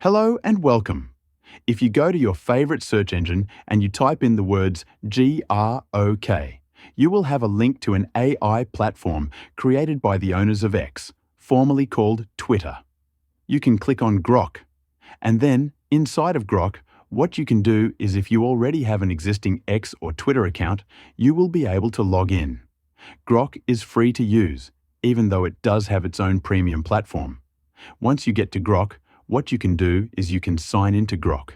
Hello and welcome. If you go to your favorite search engine and you type in the words Grok, you will have a link to an AI platform created by the owners of X, formerly called Twitter. You can click on Grok, and then inside of Grok, what you can do is if you already have an existing X or Twitter account, you will be able to log in. Grok is free to use, even though it does have its own premium platform. Once you get to Grok, what you can do is you can sign into Grok.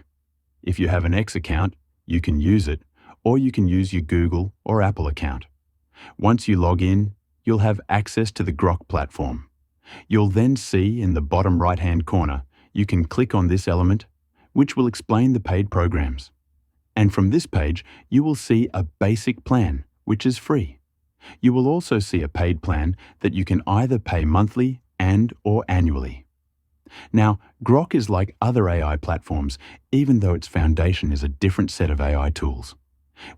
If you have an X account, you can use it, or you can use your Google or Apple account. Once you log in, you'll have access to the Grok platform. You'll then see in the bottom right-hand corner, you can click on this element, which will explain the paid programs. And from this page, you will see a basic plan, which is free. You will also see a paid plan that you can either pay monthly and/or annually. Now, Grok is like other AI platforms, even though its foundation is a different set of AI tools.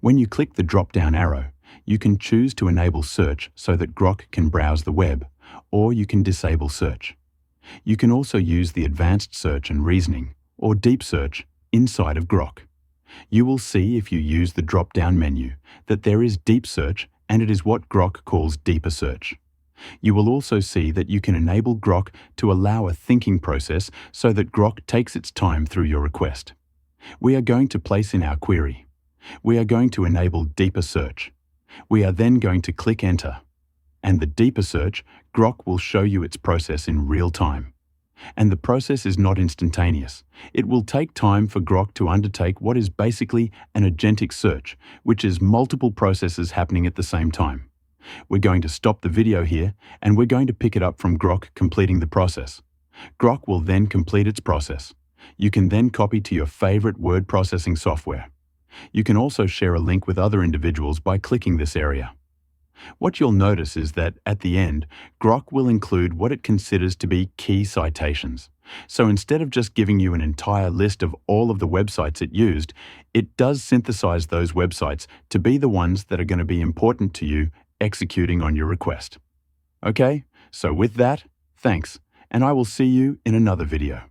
When you click the drop-down arrow, you can choose to enable search so that Grok can browse the web, or you can disable search. You can also use the advanced search and reasoning, or deep search, inside of Grok. You will see if you use the drop-down menu that there is deep search, and it is what Grok calls deeper search. You will also see that you can enable Grok to allow a thinking process so that Grok takes its time through your request. We are going to place in our query. We are going to enable deeper search. We are then going to click enter. And the deeper search, Grok will show you its process in real time. And the process is not instantaneous. It will take time for Grok to undertake what is basically an agentic search, which is multiple processes happening at the same time. We're going to stop the video here, and we're going to pick it up from Grok completing the process. Grok will then complete its process. You can then copy to your favorite word processing software. You can also share a link with other individuals by clicking this area. What you'll notice is that, at the end, Grok will include what it considers to be key citations. So instead of just giving you an entire list of all of the websites it used, it does synthesize those websites to be the ones that are going to be important to you executing on your request. Okay, so with that, thanks, and I will see you in another video.